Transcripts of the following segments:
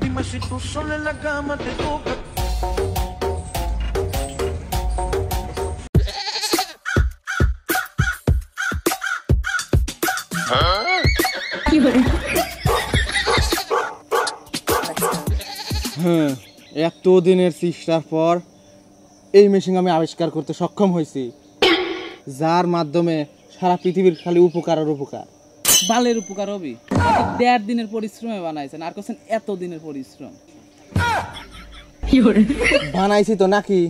Dime si tú sola en la cama te toca. হ্যাঁ, এতদিনের চেষ্টার পর এই মেশিন আমি আবিষ্কার করতে সক্ষম হয়েছি, যার মাধ্যমে সারা পৃথিবীর খালি উপকার আর উপকার। বালের উপকার হবে? 1.5 দিনের পরিশ্রমে বানাইছেন, আর কোছেন এত দিনের পরিশ্রম। বানাইছি তো নাকি?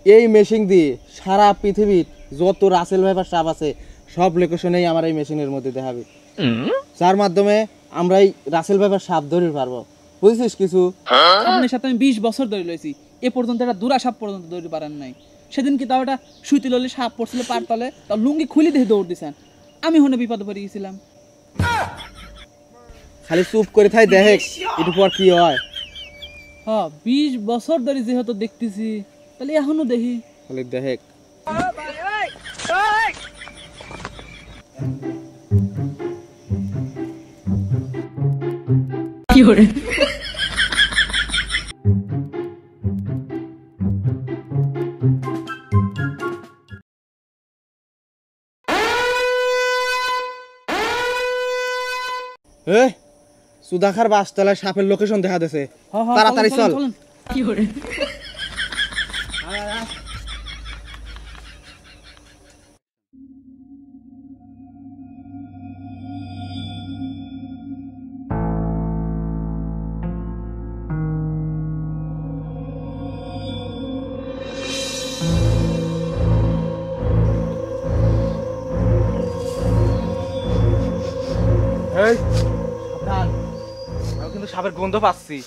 এই মেশিন দিয়ে সারা পৃথিবীর যত রাসেল ভাইপার সাপ আছে সব লোকেশনেই আমার এই মেশিনের মধ্যে দেখাবে, যার মাধ্যমে আমরা এই রাসেল ভাইপার সাপ ধরে পারবো। বুঝছিস কিছু? আপনার সাথে আমি 20 বছর ধরে লইছি, এ পর্যন্ত একটা দুরা সাপ পর্যন্ত ধরে পারেন নাই। সেদিন কি তাও এটা সুইতি ললে সাপ পড়ছিল পার তলে, তাও লুঙ্গি খুলি দেখে দৌড় দিছেন। আমি হনে বিপদে পড়ে গেছিলাম। খালি চুপ করে থাই, দেখ একটু পর কি হয়। হ্যাঁ, 20 বছর ধরে যেহেতু দেখতেছি, তাহলে এখনো দেখি। খালি দেখ। কি করে? সুদাখার বাসতলায় সাপের লোকেশন দেখা দিয়েছে, তাড়াতাড়ি চল। কি করে? এই সাবধান, আমি কিন্তু সাপের গন্ধ পাচ্ছি।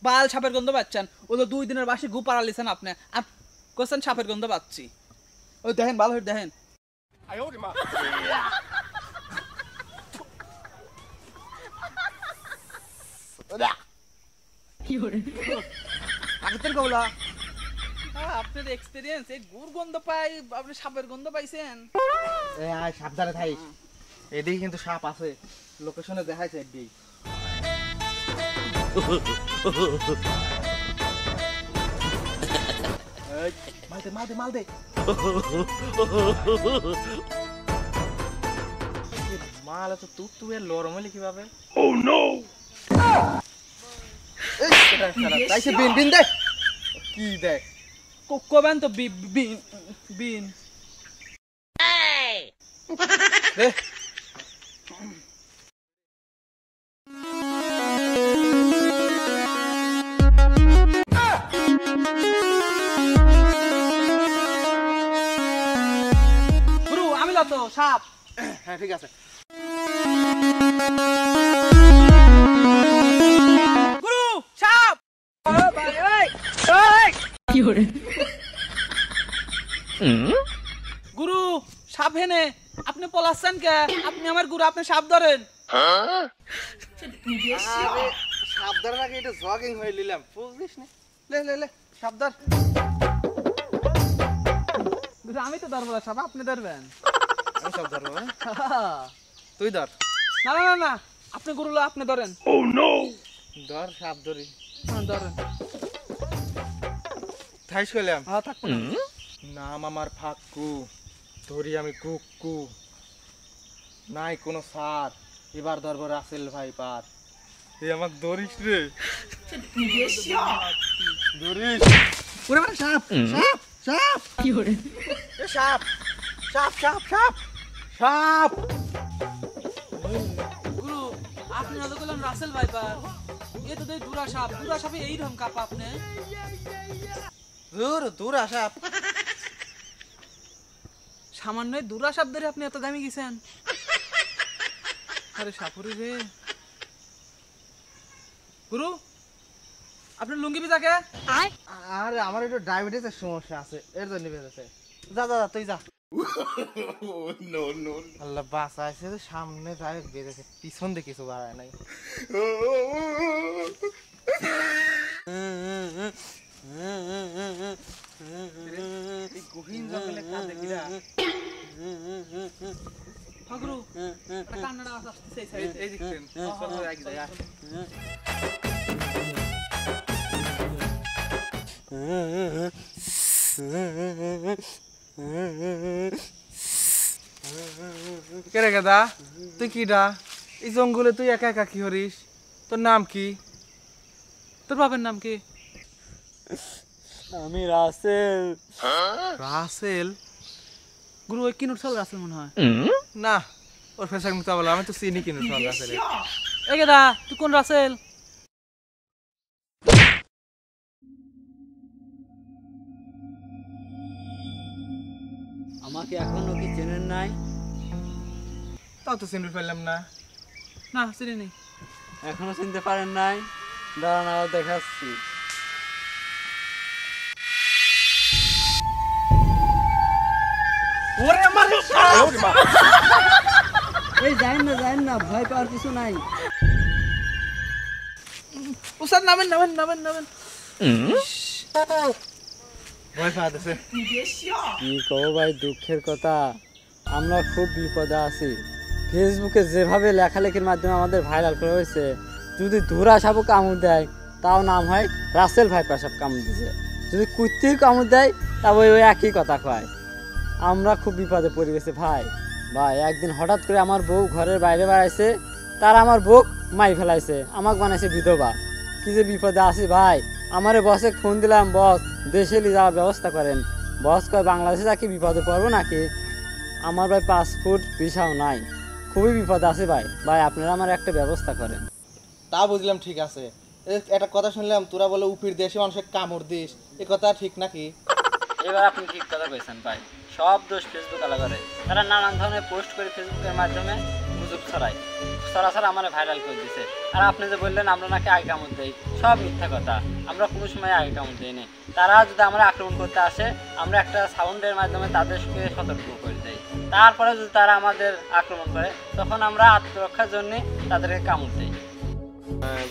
বাল সাপের গন্ধ পাচ্ছেন? ওগুলো 2 দিনের বাসে গু পাড়ালিছেন আপনি, আর কোছেন সাপের গন্ধ পাচ্ছি। ওই দেখেন, ভালো হয়ে দেখেন। কি করে? আগের গৌলা আপনার এক্সপেরিয়েন্স, এই গুড় গন্ধ পাই, আপনি সাপের গন্ধ পাইছেন? সাবধানে থাইস, এদিকে কিন্তু সাপ আছে, লোকেশনে দেখাইছে এদিকে। মালদে মালদে মালদে, মাল এত তুপ তুপের লরম হইলে কিভাবে? ও নো, তাইছে বিন বিন দে, কি দে কবেন তো বিন দে। গুরু আমি তো সাপ। হ্যাঁ ঠিক আছে। গুরু সাপ। কি করে? গুরু সাপ হেনে, আপনি পলাচ্ছেন কে? আপনি আমার গুরু, আপনি সাপ ধরেন। সাপ ধরার আগে এটা জগিং হয়ে নিলাম, বুঝলিস না? লে লে লে সাপ ধর। গুরু আমি তো ধরবো না সাপ, আপনি ধরবেন। আমি সাপ ধরবো? তুই ধর। না না না না, আপনি গুরু লো, আপনি ধরেন। ও নো, ধর সাপ ধরি। হ্যাঁ ধরেন। থাইস কইলাম। হ্যাঁ থাকবো না। নাম আমার ফাক্কু, ধরি আমি কুক্কু, নাই কোনো সার, এবার ধরবো রাসেল ভাইপার। তুই আমার ধরিস রে, ধরিস। ওরে মানে সাপ সাপ সাপ। কি করে? এ সাপ সাপ সাপ সাপ সাপ। গুরু আপনি হয়তো বললেন রাসেল ভাইপার, এ তো দেখ দুরা সাপ, দুরা সাপে এইরকম কাপ আপনি। দূর দূর সাপ, সামান্য দুরা সাপ ধরে আপনি এত দামি গেছেন? আরে সাপুরি রে। গুরু আপনার লুঙ্গি ভিজাকে? আরে আমার একটু ডায়াবেটিসের সমস্যা আছে, এর জন্য বেরোছে। যা যা যা তুই যা। আল্লাহ বাঁচাইছে, সামনে যায় বেরোছে, পিছন দিয়ে কিছু বাড়ায় নাই। এই গহীন জঙ্গলে কাঁদে কিরা? ঠাকুরু একটা কান্নার আওয়াজ আসতেছে এই সাইডে। এই দেখছেন, চলো আগে যাই, আয়। কে রে গাদা, তুই কিডা? এই জঙ্গলে তুই একা একা কি হরিস? তোর নাম কি? তোর বাবার নাম কি? আমি রাসেল। রাসেল? গুরু ওই কিনুর সাল রাসেল মনে হয়। না, ওর ফেসাক মুক্তা বলা, আমি তো চিনি কিনে সব রাসেলের। এ গেদা তুই কোন রাসেল? আমাকে এখনো কি চেনেন নাই? তাও তো চিনি ফেললাম না। না চিনি নেই। এখনো চিনতে পারেন নাই? দাঁড়ান আবার দেখাচ্ছি। এই যাই না, ভয় পাওয়ার কিছু নাই। উস্তাদ নামেন নামেন নামেন নামেন। ভয় পাওয়াতেছে। কি কব ভাই, দুঃখের কথা, আমরা খুব বিপদে আছি। ফেসবুকে যেভাবে লেখালেখির মাধ্যমে আমাদের ভাইরাল করা হয়েছে, যদি ধুরা সাপও কামড় দেয় তাও নাম হয় রাসেল ভাই পেশাব কামড় দিছে। যদি কুত্তির কামড় দেয় তাও ওই একই কথা কয়। আমরা খুব বিপদে পড়ে গেছি ভাই। একদিন হঠাৎ করে আমার বউ ঘরের বাইরে বেড়াইছে, তার আমার বউ মাই ফেলাইছে, আমাকে বানাইছে বিধবা। কি যে বিপদে আছি ভাই। আমারে বসে ফোন দিলাম, বস দেশে নিয়ে যাওয়ার ব্যবস্থা করেন। বস কয় বাংলাদেশে যাকে বিপদে পড়বো নাকি? আমার ভাই পাসপোর্ট ভিসাও নাই, খুবই বিপদে আছে ভাই আপনারা আমার একটা ব্যবস্থা করেন। তা বুঝলাম, ঠিক আছে। একটা কথা শুনলাম, তোরা বলে উপির দেশে মানুষের কামড় দিস, এ কথা ঠিক নাকি? এবার আপনি ঠিক কথা কইছেন ভাই। সব দোষ ফেসবুক আলা করে। তারা নানান ধরনের পোস্ট করে ফেসবুকের মাধ্যমে গুজব ছড়ায়, সরাসরি আমার ভাইরাল করে দিছে। আর আপনি যে বললেন আমরা নাকি আগে কামড় দেই, সব মিথ্যা কথা। আমরা কোনো সময় আগে কামড় দিইনি। তারা যদি আমরা আক্রমণ করতে আসে, আমরা একটা সাউন্ডের মাধ্যমে তাদেরকে সতর্ক করে দেই। তারপরে যদি তারা আমাদের আক্রমণ করে, তখন আমরা আত্মরক্ষার জন্য তাদেরকে কামড় দিই।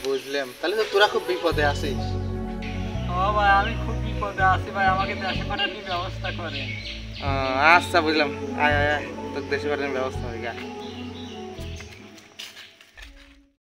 বুঝলাম, তাহলে তো তোরা খুব বিপদে আছিস। ও ভাই, আমি খুব বিপদে আছি ভাই, আমাকে দেশে পাঠানোর ব্যবস্থা করেন। আচ্ছা বুঝলাম, আয় আয় আয়, তোর দেশে পাঠানোর ব্যবস্থা হয়ে গেল।